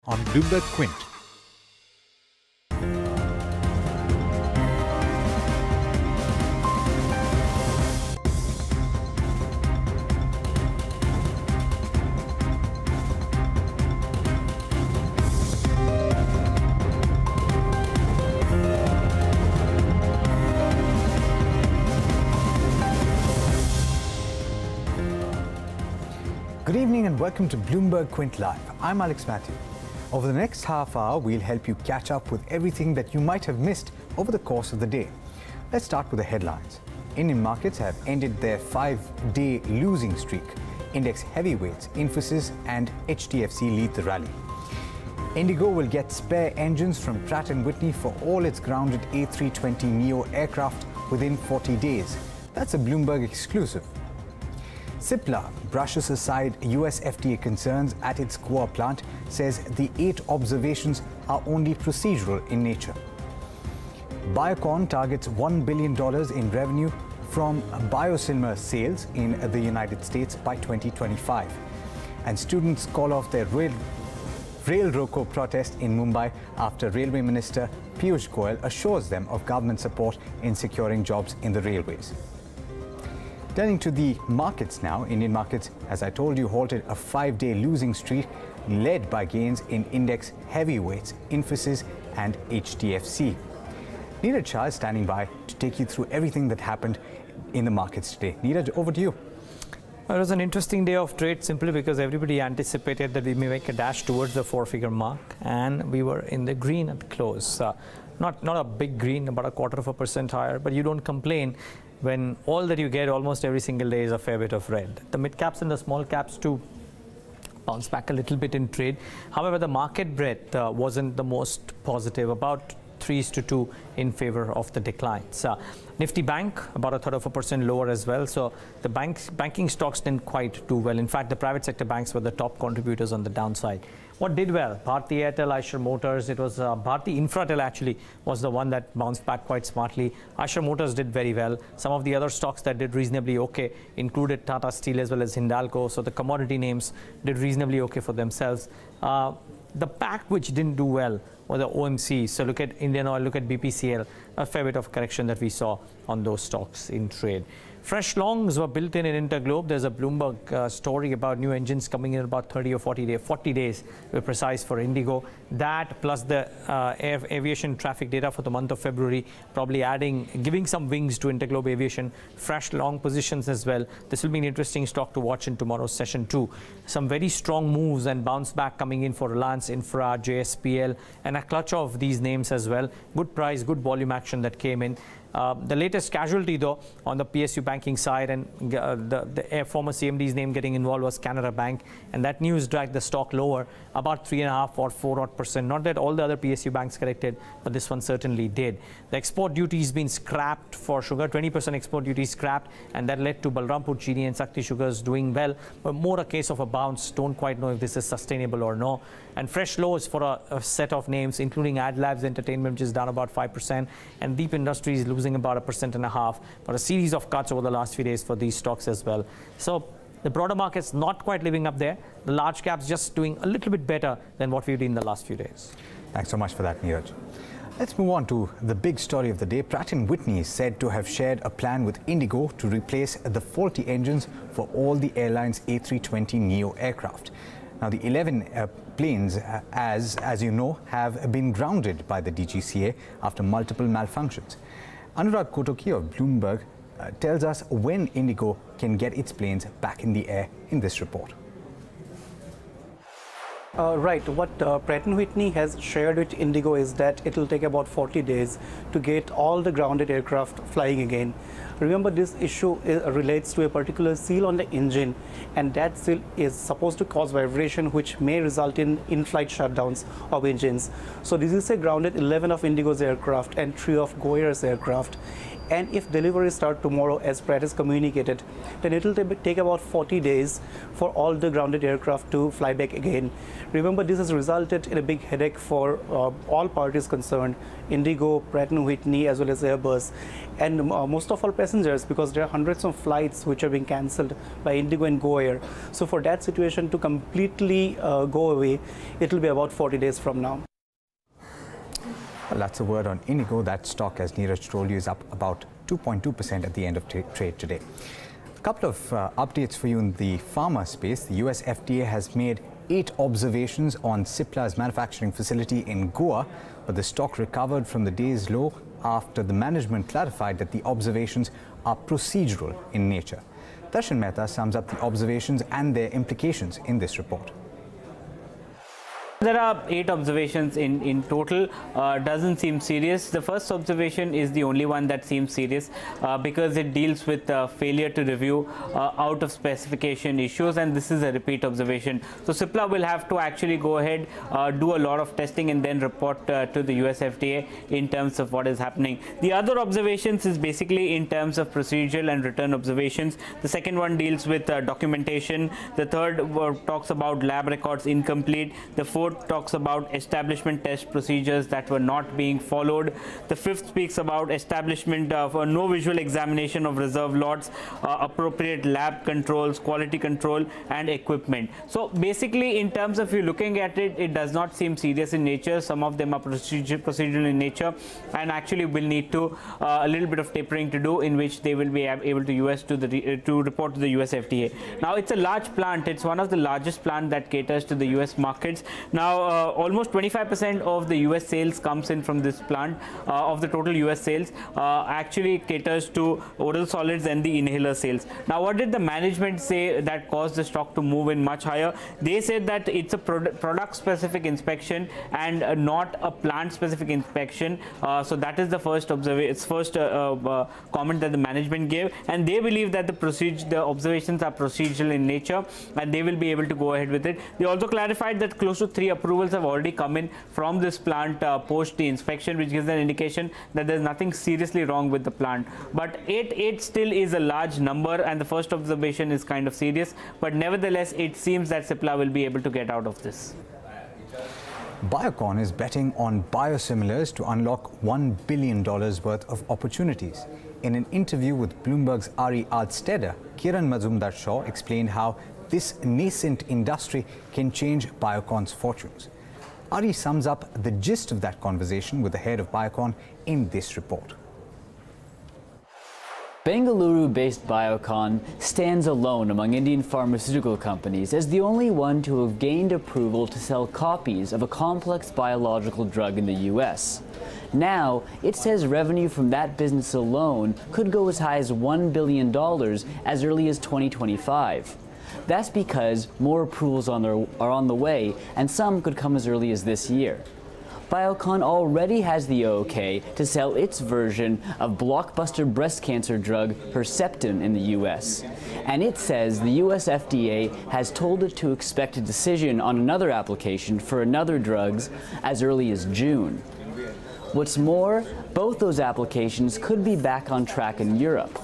on Bloomberg Quint. Good evening and welcome to Bloomberg Quint Live. I'm Alex Matthew. Over the next half hour, we'll help you catch up with everything that you might have missed over the course of the day. Let's start with the headlines. Indian markets have ended their 5-day losing streak. Index heavyweights, Infosys and HDFC lead the rally. IndiGo will get spare engines from Pratt & Whitney for all its grounded A320neo aircraft within 40 days. That's a Bloomberg exclusive. Cipla brushes aside US FDA concerns at its Goa plant, says the 8 observations are only procedural in nature. Biocon targets $1 billion in revenue from biosimilar sales in the United States by 2025. And students call off their rail roko protest in Mumbai after Railway Minister Piyush Goyal assures them of government support in securing jobs in the railways. Turning to the markets now, Indian markets, as I told you, halted a 5-day losing streak led by gains in index heavyweights, Infosys and HDFC. Neeraj Shah is standing by to take you through everything that happened in the markets today. Neeraj, over to you. It was an interesting day of trade simply because everybody anticipated that we may make a dash towards the 4-figure mark, and we were in the green at the close. Not a big green, about a 0.25% higher, but you don't complain when all that you get almost every single day is a fair bit of red. The mid caps and the small caps too bounce back a little bit in trade. However, the market breadth wasn't the most positive, about 3:2 in favor of the declines. Nifty Bank about 1/3% lower as well. So the banking stocks didn't quite do well. In fact, the private sector banks were the top contributors on the downside. What did well? Bharti Airtel, Eicher Motors. It was Bharti Infratel actually was the one that bounced back quite smartly. Eicher Motors did very well. Some of the other stocks that did reasonably okay included Tata Steel as well as Hindalco. So the commodity names did reasonably okay for themselves. The pack which didn't do well were the OMC. So look at Indian Oil, look at BPCL, a fair bit of correction that we saw on those stocks in trade. Fresh longs were built in Interglobe. There's a Bloomberg story about new engines coming in about 30 or 40 days, to be precise, for IndiGo. That plus the aviation traffic data for the month of February, probably giving some wings to Interglobe Aviation. Fresh long positions as well. This will be an interesting stock to watch in tomorrow's session too. Some very strong moves and bounce back coming in for Reliance Infra, JSPL, and a clutch of these names as well. Good price, good volume action that came in. The latest casualty, though, on the PSU banking side and the former CMD's name getting involved was Canara Bank, and that news dragged the stock lower about 3.5 or 4%. Not that all the other PSU banks corrected, but this one certainly did. The export duty has been scrapped for sugar, 20% export duty scrapped, and that led to Balrampur Chini and Sakti Sugars doing well, but more a case of a bounce. Don't quite know if this is sustainable or no. And fresh lows for a set of names, including Ad Labs Entertainment, which is down about 5%, and Deep Industries losing about 1.5%, but a series of cuts over the last few days for these stocks as well. So the broader market's not quite living up there. The large caps just doing a little bit better than what we've done in the last few days. Thanks so much for that, Neeraj. Let's move on to the big story of the day. Pratt & Whitney is said to have shared a plan with IndiGo to replace the faulty engines for all the airline's A320neo aircraft. Now, the 11 planes, as you know, have been grounded by the DGCA after multiple malfunctions. Anurag Kotoki of Bloomberg tells us when IndiGo can get its planes back in the air in this report. Right. What Pratt & Whitney has shared with IndiGo is that it will take about 40 days to get all the grounded aircraft flying again. Remember, this issue relates to a particular seal on the engine, and that seal is supposed to cause vibration which may result in in-flight shutdowns of engines. So this is a grounded 11 of IndiGo's aircraft and 3 of Go Air's aircraft. And if deliveries start tomorrow, as Pratt has communicated, then it will take about 40 days for all the grounded aircraft to fly back again. Remember, this has resulted in a big headache for all parties concerned, IndiGo, Pratt & Whitney, as well as Airbus, and most of all passengers, because there are hundreds of flights which are being cancelled by IndiGo and Go Air. So for that situation to completely go away, it will be about 40 days from now. Well, that's a word on IndiGo. That stock, as Neeraj told you, is up about 2.2% at the end of trade today. A couple of updates for you in the pharma space. The US FDA has made 8 observations on Cipla's manufacturing facility in Goa, but the stock recovered from the day's low after the management clarified that the observations are procedural in nature. Darshan Mehta sums up the observations and their implications in this report. There are 8 observations in total. Doesn't seem serious. The first observation is the only one that seems serious because it deals with failure to review out of specification issues, and this is a repeat observation. So Cipla will have to actually go ahead, do a lot of testing and then report to the US FDA in terms of what is happening. The other observations is basically in terms of procedural and return observations. The second one deals with documentation. The third talks about lab records incomplete. The fourth talks about establishment test procedures that were not being followed. The fifth speaks about establishment of no visual examination of reserve lots, appropriate lab controls, quality control and equipment. So basically, in terms of you looking at it, it does not seem serious in nature. Some of them are procedural in nature and actually will need to a little bit of tapering to do, in which they will be able to report to the US FDA. Now, it's a large plant. It's one of the largest plants that caters to the US markets. Now, almost 25% of the US sales comes in from this plant. Of the total US sales, actually caters to oral solids and the inhaler sales. Now, what did the management say that caused the stock to move in much higher? They said that it's a product-specific inspection and not a plant-specific inspection. So that is the first comment that the management gave, and they believe that the observations are procedural in nature, and they will be able to go ahead with it. They also clarified that close to 3 approvals have already come in from this plant post the inspection, which gives an indication that there's nothing seriously wrong with the plant. But 8 still is a large number, and the first observation is kind of serious, but nevertheless it seems that Cipla will be able to get out of this. Biocon is betting on biosimilars to unlock $1 billion worth of opportunities. In an interview with Bloomberg's Ari Ardsteder, Kiran Mazumdar-Shaw explained how this nascent industry can change Biocon's fortunes. Ari sums up the gist of that conversation with the head of Biocon in this report. Bengaluru-based Biocon stands alone among Indian pharmaceutical companies as the only one to have gained approval to sell copies of a complex biological drug in the US. Now, it says revenue from that business alone could go as high as $1 billion as early as 2025. That's because more approvals are on the way, and some could come as early as this year. Biocon already has the OK to sell its version of blockbuster breast cancer drug Herceptin in the US. And it says the US FDA has told it to expect a decision on another application for another drugs as early as June. What's more, both those applications could be back on track in Europe.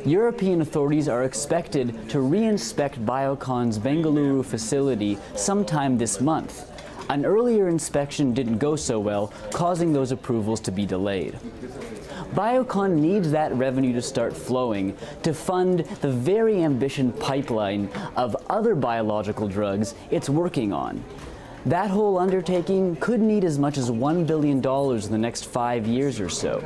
European authorities are expected to re-inspect Biocon's Bengaluru facility sometime this month. An earlier inspection didn't go so well, causing those approvals to be delayed. Biocon needs that revenue to start flowing to fund the very ambitious pipeline of other biological drugs it's working on. That whole undertaking could need as much as $1 billion in the next 5 years or so.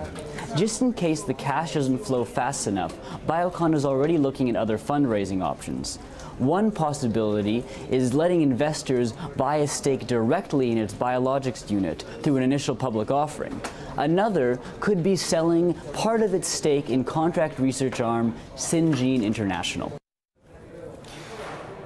Just in case the cash doesn't flow fast enough, Biocon is already looking at other fundraising options. One possibility is letting investors buy a stake directly in its biologics unit through an initial public offering. Another could be selling part of its stake in contract research arm Syngene International.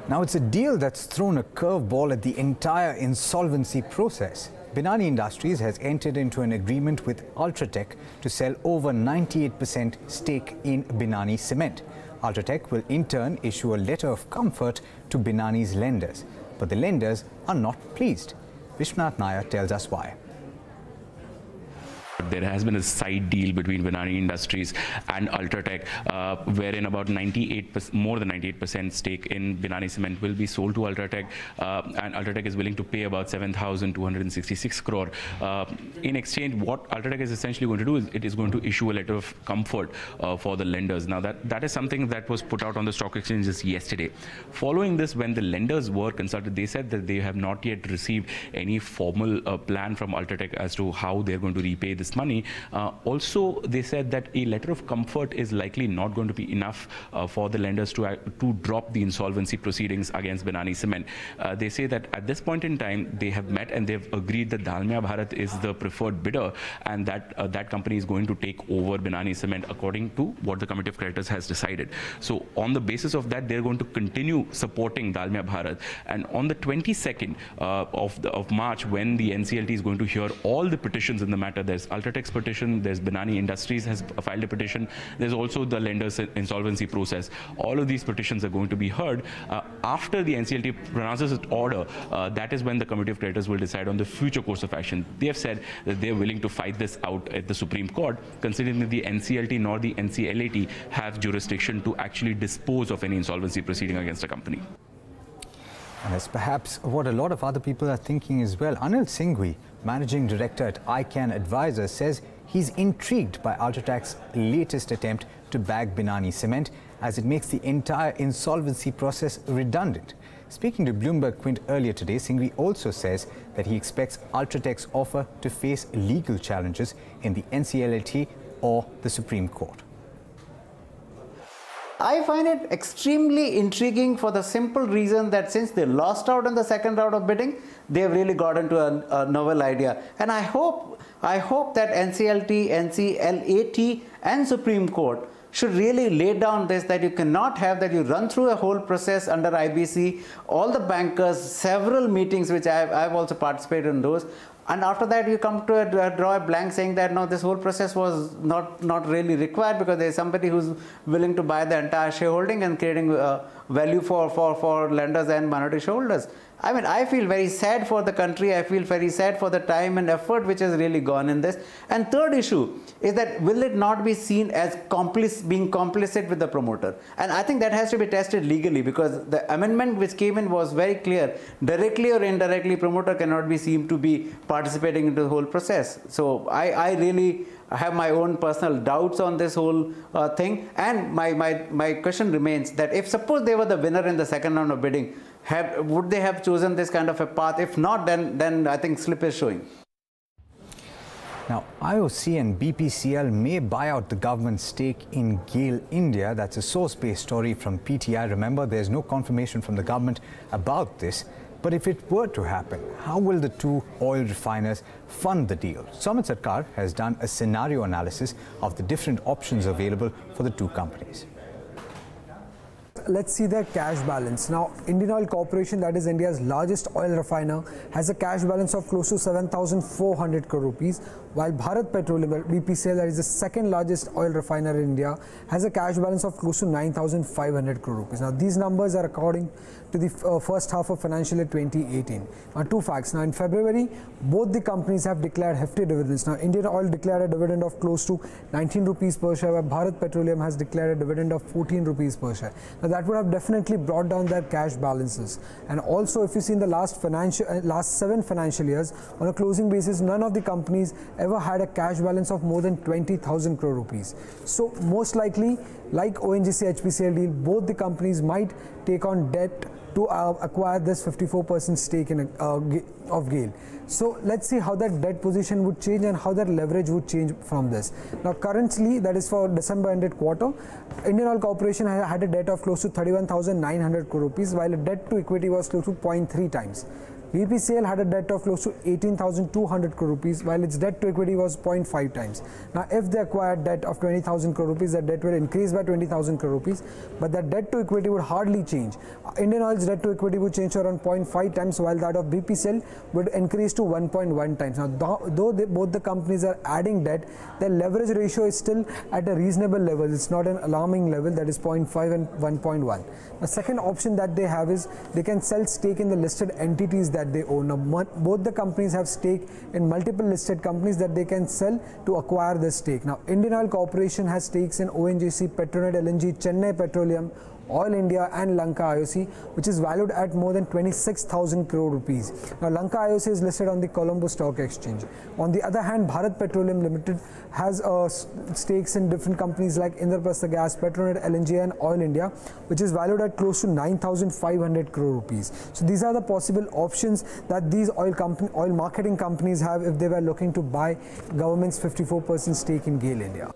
Now, it's a deal that's thrown a curveball at the entire insolvency process. Binani Industries has entered into an agreement with Ultratech to sell over 98% stake in Binani Cement. Ultratech will in turn issue a letter of comfort to Binani's lenders, but the lenders are not pleased. Vishwanath Nair tells us why. there has been a side deal between Binani Industries and Ultratech, wherein about 98%, more than 98% stake in Binani Cement will be sold to Ultratech, and Ultratech is willing to pay about 7,266 crore. In exchange, what Ultratech is essentially going to do is it is going to issue a letter of comfort for the lenders. Now that is something that was put out on the stock exchanges yesterday. Following this, when the lenders were consulted, they said that they have not yet received any formal plan from Ultratech as to how they're going to repay this money. Also, they said that a letter of comfort is likely not going to be enough for the lenders to drop the insolvency proceedings against Binani Cement. They say that at this point in time, they have met and they've agreed that Dalmia Bharat is the preferred bidder, and that that company is going to take over Binani Cement according to what the Committee of Creditors has decided. So on the basis of that, they're going to continue supporting Dalmia Bharat. And on the 22nd of March, when the NCLT is going to hear all the petitions in the matter, there's Ultratech's petition, there's Binani Industries has filed a petition, there's also the lender's insolvency process. All of these petitions are going to be heard. After the NCLT pronounces its order, that is when the Committee of Creditors will decide on the future course of action. They have said that they're willing to fight this out at the Supreme Court, considering that the NCLT nor the NCLAT have jurisdiction to actually dispose of any insolvency proceeding against a company. And that's perhaps what a lot of other people are thinking as well. Anil Singhvi, Managing Director at ICANN Advisors, says he's intrigued by Ultratech's latest attempt to bag Binani Cement, as it makes the entire insolvency process redundant. Speaking to Bloomberg Quint earlier today, Singhvi also says that he expects Ultratech's offer to face legal challenges in the NCLAT or the Supreme Court. I find it extremely intriguing for the simple reason that since they lost out in the second round of bidding, they've really got into a novel idea. And I hope that NCLT, NCLAT and Supreme Court should really lay down this, that you cannot have that you run through a whole process under IBC, all the bankers, several meetings which I've also participated in those. And after that, you come to draw a blank saying that no, this whole process was not really required because there is somebody who's willing to buy the entire shareholding and creating value for lenders and minority shareholders. I mean, I feel very sad for the country. I feel very sad for the time and effort which has really gone in this. And third issue is that will it not be seen as being complicit with the promoter? And I think that has to be tested legally, because the amendment which came in was very clear. Directly or indirectly, promoter cannot be seen to be participating in the whole process. So I really have my own personal doubts on this whole thing. And my question remains that if suppose they were the winner in the second round of bidding, would they have chosen this kind of a path? If not, then I think slip is showing. Now, IOC and BPCL may buy out the government's stake in GAIL India. That's a source-based story from PTI. Remember, there's no confirmation from the government about this. But if it were to happen, how will the two oil refiners fund the deal? Sumit Sarkar has done a scenario analysis of the different options available for the two companies. Let's see their cash balance. Now, Indian Oil Corporation, that is India's largest oil refiner, has a cash balance of close to 7,400 crore rupees, while Bharat Petroleum, BPCL, that is the second largest oil refiner in India, has a cash balance of close to 9,500 crore rupees. Now, these numbers are according to the first half of financial year 2018. Now, two facts. Now, in February, both the companies have declared hefty dividends. Now, Indian Oil declared a dividend of close to 19 rupees per share, while Bharat Petroleum has declared a dividend of 14 rupees per share. Now, that would have definitely brought down their cash balances. And also, if you see in the last 7 financial years, on a closing basis, none of the companies ever had a cash balance of more than 20,000 crore rupees. So most likely, like ONGC HPCL deal, both the companies might take on debt to acquire this 54% stake in of GAIL. So let's see how that debt position would change and how that leverage would change from this. Now currently, that is for December ended quarter, Indian Oil Corporation had a debt of close to 31,900 crore rupees, while a debt to equity was close to 0.3 times. BPCL had a debt of close to 18,200 crore rupees, while its debt to equity was 0.5 times. Now, if they acquired debt of 20,000 crore rupees, that debt will increase by 20,000 crore rupees, but that debt to equity would hardly change. Indian Oil's debt to equity would change to around 0.5 times, while that of BPCL would increase to 1.1 times. Now, though both the companies are adding debt, their leverage ratio is still at a reasonable level. It's not an alarming level, that is 0.5 and 1.1. The second option that they have is they can sell stake in the listed entities that they own. Now, both the companies have stake in multiple listed companies that they can sell to acquire this stake. Now, Indian Oil Corporation has stakes in ONGC, Petronet LNG, Chennai Petroleum, Oil India and Lanka IOC, which is valued at more than 26,000 crore rupees. Now, Lanka IOC is listed on the Colombo Stock Exchange. On the other hand, Bharat Petroleum Limited has stakes in different companies like Indraprastha Gas, Petronet LNG and Oil India, which is valued at close to 9,500 crore rupees. So these are the possible options that these oil marketing companies have if they were looking to buy government's 54% stake in GAIL India.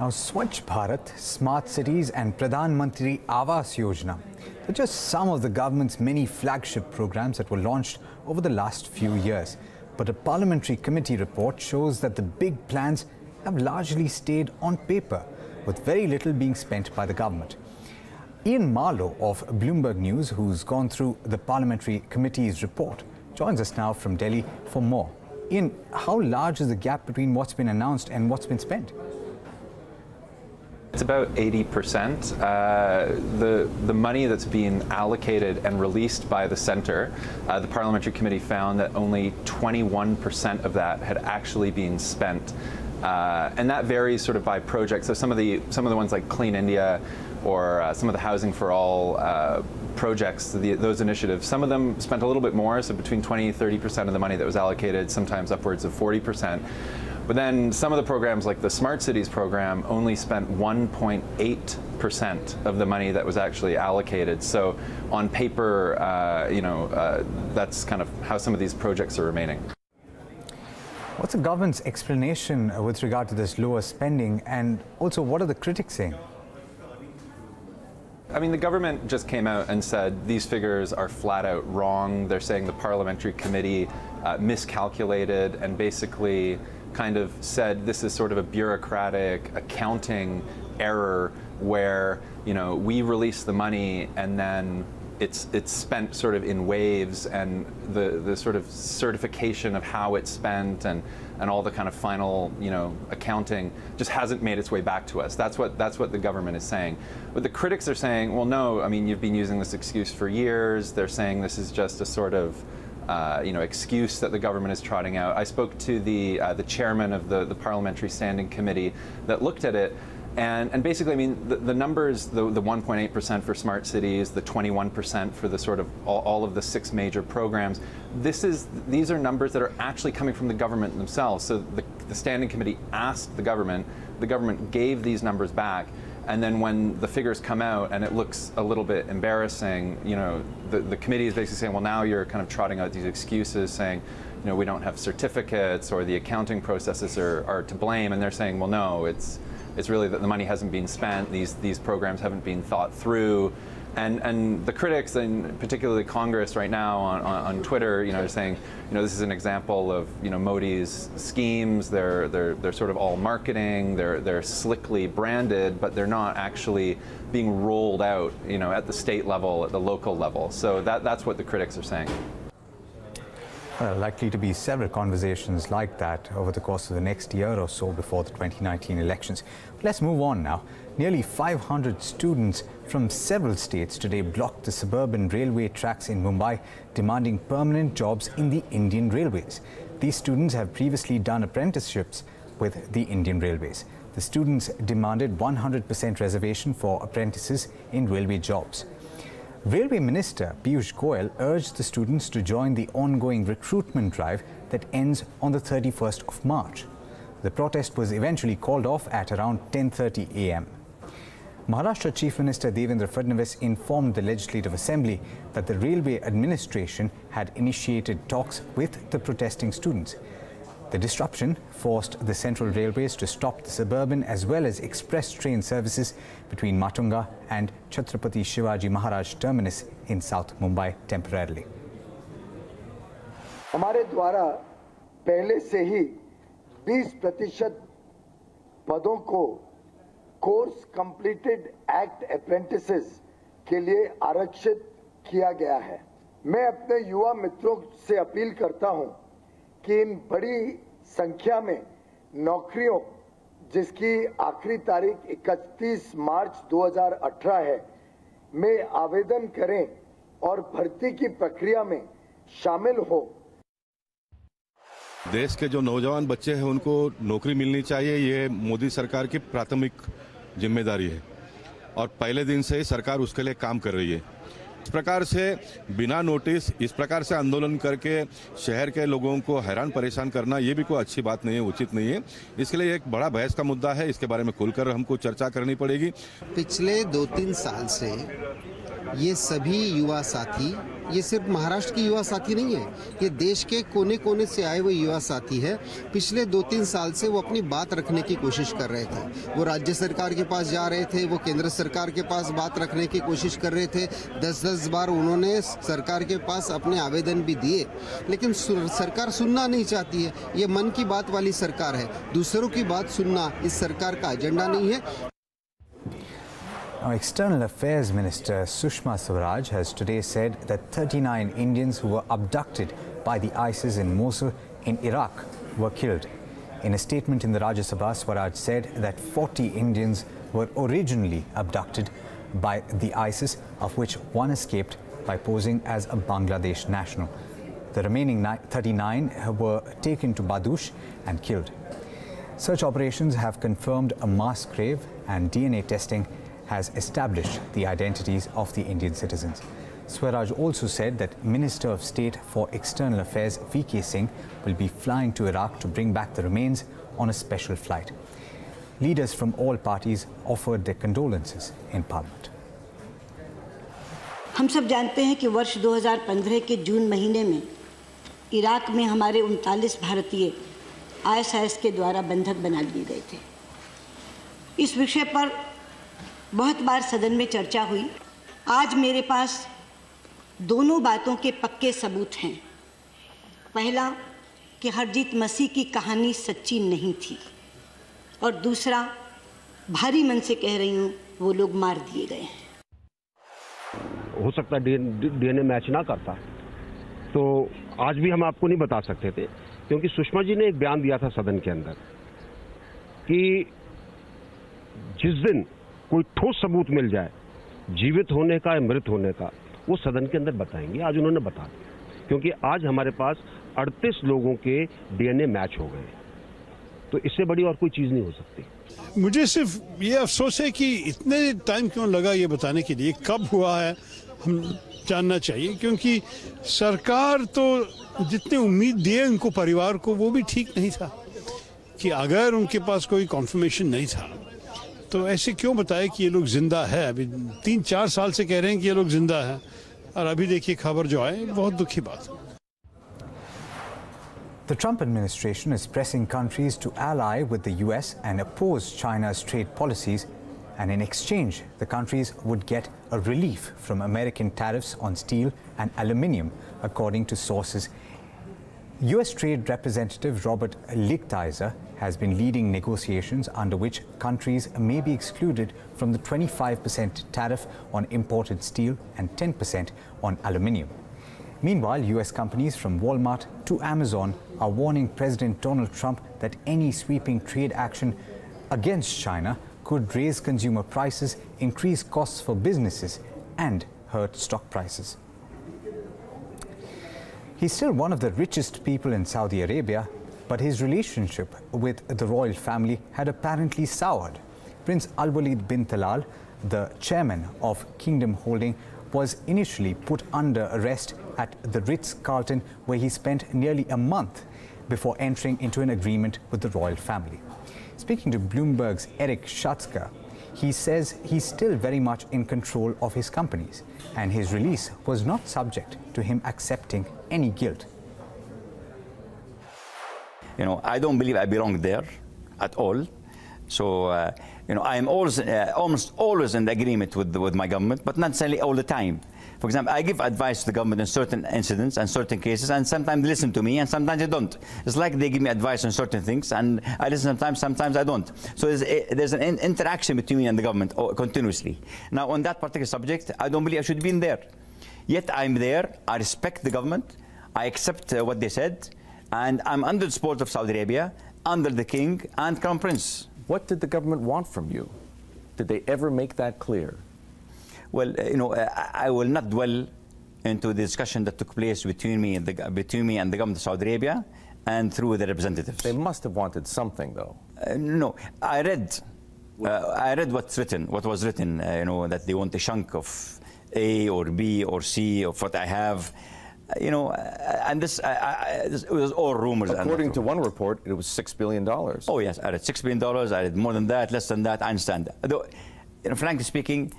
Now, Swachh Bharat, Smart Cities and Pradhan Mantri Awas Yojana are just some of the government's many flagship programs that were launched over the last few years. But a parliamentary committee report shows that the big plans have largely stayed on paper, with very little being spent by the government. Ian Marlowe of Bloomberg News, who's gone through the parliamentary committee's report, joins us now from Delhi for more. Ian, how large is the gap between what's been announced and what's been spent? It's about 80%. The money that's being allocated and released by the centre, the parliamentary committee found that only 21% of that had actually been spent, and that varies sort of by project. So some of the ones like Clean India or some of the Housing for All projects, those initiatives, some of them spent a little bit more, so between 20–30% of the money that was allocated, sometimes upwards of 40%. But then some of the programs like the Smart Cities program only spent 1.8% of the money that was actually allocated. So on paper, that's kind of how some of these projects are remaining. What's the government's explanation with regard to this lower spending, and also what are the critics saying? I mean, the government just came out and said these figures are flat out wrong. They're saying the parliamentary committee miscalculated and basically kind of said this is sort of a bureaucratic accounting error where, you know, we release the money and then it's spent sort of in waves, and the sort of certification of how it's spent and all the kind of final, you know, accounting just hasn't made its way back to us. That's what the government is saying. But the critics are saying, well, no, I mean, you've been using this excuse for years. They're saying this is just a sort of excuse that the government is trotting out. I spoke to the chairman of the parliamentary standing committee that looked at it, and basically, I mean, the numbers, the 1.8% for smart cities, the 21% for the sort of all of the 6 major programs, these are numbers that are actually coming from the government themselves. So the standing committee asked the government gave these numbers back. And then when the figures come out and it looks a little bit embarrassing, you know, the committee is basically saying, well, now you're kind of trotting out these excuses saying, you know, we don't have certificates or the accounting processes are to blame. And they're saying, well, no, it's really that the money hasn't been spent, these programs haven't been thought through. And the critics, and particularly Congress right now on Twitter, you know, are saying, you know, this is an example of, you know, Modi's schemes. They're sort of all marketing. They're slickly branded, but they're not actually being rolled out, you know, at the state level, at the local level. So that's what the critics are saying. Well, likely to be several conversations like that over the course of the next year or so before the 2019 elections. But let's move on now. Nearly 500 students from several states today blocked the suburban railway tracks in Mumbai, demanding permanent jobs in the Indian Railways. These students have previously done apprenticeships with the Indian Railways. The students demanded 100% reservation for apprentices in railway jobs. Railway Minister Piyush Goyal urged the students to join the ongoing recruitment drive that ends on the 31st of March. The protest was eventually called off at around 10:30 a.m. Maharashtra Chief Minister Devendra Fadnavis informed the Legislative Assembly that the Railway Administration had initiated talks with the protesting students. The disruption forced the Central Railways to stop the suburban as well as express train services between Matunga and Chhatrapati Shivaji Maharaj terminus in South Mumbai temporarily. हमारे द्वारा पहले से ही 20% पदों को course completed act apprentices के लिए आरक्षित किया गया है। मैं अपने युवा मित्रों से अपील करता हूं कि इन बड़ी संख्या में नौकरियों जिसकी आखिरी तारीख 31 मार्च 2018 है में आवेदन करें और भर्ती की प्रक्रिया में शामिल हो। देश के जो नौजवान बच्चे हैं उनको नौकरी मिलनी चाहिए, ये मोदी सरकार की प्राथमिक जिम्मेदारी है और पहले दिन से ही सरकार उसके लिए काम कर रही है। इस प्रकार से बिना नोटिस इस प्रकार से आंदोलन करके शहर के लोगों को हैरान परेशान करना ये भी कोई अच्छी बात नहीं है, उचित नहीं है। इसके लिए एक बड़ा बहस का मुद्दा है, इसके बारे में खुलकर हमको चर्चा करनी पड़ेगी। पिछले 2-3 साल से ये सभी युवा साथी, ये सिर्फ महाराष्ट्र की युवा साथी नहीं है, ये देश के कोने कोने से आए हुए युवा साथी है। पिछले 2-3 साल से वो अपनी बात रखने की कोशिश कर रहे थे। वो राज्य सरकार के पास जा रहे थे, वो केंद्र सरकार के पास बात रखने की कोशिश कर रहे थे। 10-10 बार उन्होंने सरकार के पास अपने आवेदन भी दिए, लेकिन सरकार सुनना नहीं चाहती है। ये मन की बात वाली सरकार है, दूसरों की बात सुनना इस सरकार का एजेंडा नहीं है। Now, External Affairs Minister Sushma Swaraj has today said that 39 Indians who were abducted by the ISIS in Mosul in Iraq were killed. In a statement in the Rajya Sabha, Swaraj said that 40 Indians were originally abducted by the ISIS, of which one escaped by posing as a Bangladesh national. The remaining 39 were taken to Badush and killed. Search operations have confirmed a mass grave, and DNA testing has established the identities of the Indian citizens. Swaraj also said that Minister of State for External Affairs V.K. Singh will be flying to Iraq to bring back the remains on a special flight. Leaders from all parties offered their condolences in Parliament. हम सब जानते हैं कि वर्ष 2015 के जून महीने में Iraq में हमारे 39 भारतीय ISIS के द्वारा बंधक बना लिए गए थे। इस विषय पर बहुत बार सदन में चर्चा हुई। आज मेरे पास दोनों बातों के पक्के सबूत हैं। पहला कि हरजीत मसीह की कहानी सच्ची नहीं थी, और दूसरा, भारी मन से कह रही हूँ, वो लोग मार दिए गए हैं। हो सकता है DNA मैच ना करता, तो आज भी हम आपको नहीं बता सकते थे, क्योंकि सुषमा जी ने एक बयान दिया था सदन के अंदर कि जिस दिन कोई ठोस सबूत मिल जाए जीवित होने का या मृत होने का, वो सदन के अंदर बताएंगे। आज उन्होंने बता दिया, क्योंकि आज हमारे पास 38 लोगों के DNA मैच हो गए, तो इससे बड़ी और कोई चीज नहीं हो सकती। मुझे सिर्फ ये अफसोस है कि इतने टाइम क्यों लगा ये बताने के लिए, कब हुआ है हम जानना चाहिए, क्योंकि सरकार तो जितनी उम्मीद दिए उनको परिवार को, वो भी ठीक नहीं था कि अगर उनके पास कोई कॉन्फर्मेशन नहीं था तो ऐसे क्यों बताए कि ये लोग जिंदा है। अभी 3-4 साल से कह रहे हैं कि ये लोग जिंदा है, और अभी देखिए खबर जो आए, बहुत दुखी बात है। The Trump administration is pressing countries to ally with the US and oppose China's trade policies, and in exchange, the countries would get a relief from American tariffs on steel and aluminium, according to sources. US Trade Representative Robert Lighthizer has been leading negotiations under which countries may be excluded from the 25% tariff on imported steel and 10% on aluminium. Meanwhile, US companies from Walmart to Amazon are warning President Donald Trump that any sweeping trade action against China could raise consumer prices, increase costs for businesses, and hurt stock prices. He's still one of the richest people in Saudi Arabia, but his relationship with the royal family had apparently soured. Prince Al-Walid bin Talal, the chairman of Kingdom Holding, was initially put under arrest at the Ritz-Carlton, where he spent nearly a month before entering into an agreement with the royal family. Speaking to Bloomberg's Eric Schatzker, he says he's still very much in control of his companies, and his release was not subject to him accepting any guilt. You know, I don't believe I belong there at all. So, you know, I am always, almost always in agreement with my government, but not necessarily all the time. For example, I give advice to the government in certain incidents and certain cases, and sometimes they listen to me, and sometimes they don't. It's like they give me advice on certain things, and I listen sometimes I don't. So there's an interaction between me and the government continuously. Now, on that particular subject, I don't believe I should be in there. Yet I'm there. I respect the government. I accept what they said, and I'm under the support of Saudi Arabia, under the king and crown prince. What did the government want from you? Did they ever make that clear? Well, you know, I will not dwell into the discussion that took place between me and the government of Saudi Arabia and through the representatives. They must have wanted something, though. No, I read what was written, that they want a chunk of A or B or C of what I have, and this was all rumors. According to one report, it was $6 billion. Oh yes, I read $6 billion, I read more than that, less than that, I understand that. Though, frankly speaking,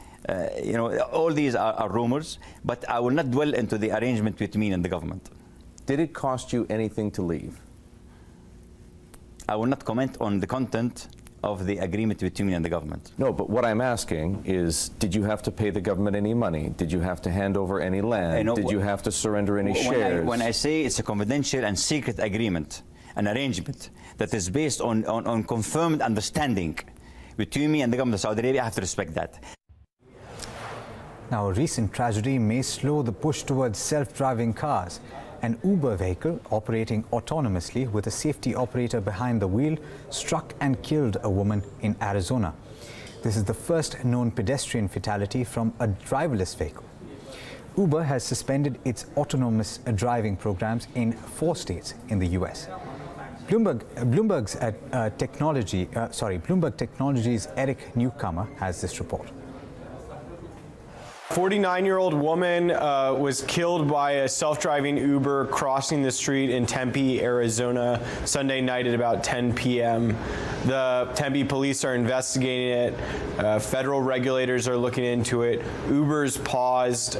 all these are rumors, but I will not dwell into the arrangement between me and the government. Did it cost you anything to leave? I will not comment on the content of the agreement between me and the government. No, but what I'm asking is, did you have to pay the government any money? Did you have to hand over any land? Did you have to surrender any shares? When I say it's a confidential and secret agreement, an arrangement that is based on confirmed understanding between me and the government of Saudi Arabia, I have to respect that. Now, a recent tragedy may slow the push towards self-driving cars. An Uber vehicle operating autonomously with a safety operator behind the wheel struck and killed a woman in Arizona. This is the first known pedestrian fatality from a driverless vehicle. Uber has suspended its autonomous driving programs in 4 states in the US. Bloomberg Technologies' Eric Newcomer has this report. 49-year-old woman was killed by a self-driving Uber crossing the street in Tempe, Arizona, Sunday night at about 10 p.m. The Tempe police are investigating it. Federal regulators are looking into it. Uber's paused,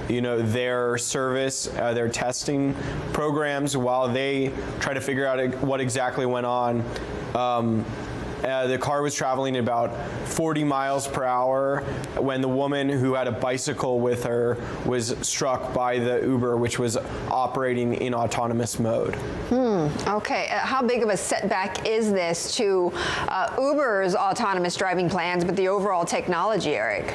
their service, their testing programs while they try to figure out what exactly went on. The car was traveling about 40 miles per hour when the woman who had a bicycle with her was struck by the Uber, which was operating in autonomous mode. Okay. How big of a setback is this to Uber's autonomous driving plans, but the overall technology, Eric?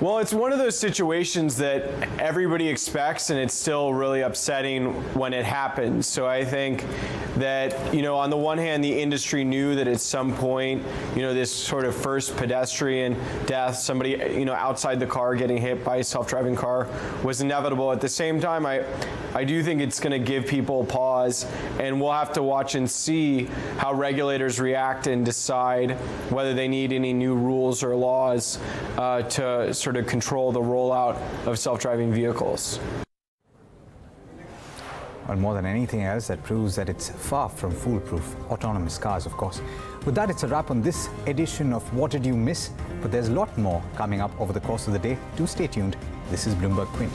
Well, it's one of those situations that everybody expects, and it's still really upsetting when it happens. So I think that, on the one hand, the industry knew that at some point, this sort of first pedestrian death, somebody, outside the car getting hit by a self-driving car, was inevitable. At the same time, I do think it's going to give people a pause, and we'll have to watch and see how regulators react and decide whether they need any new rules or laws to sort of control the rollout of self-driving vehicles. Well, more than anything else, that proves that it's far from foolproof. Autonomous cars, of course. With that, it's a wrap on this edition of What Did You Miss? But there's a lot more coming up over the course of the day. Do stay tuned. This is Bloomberg Quint.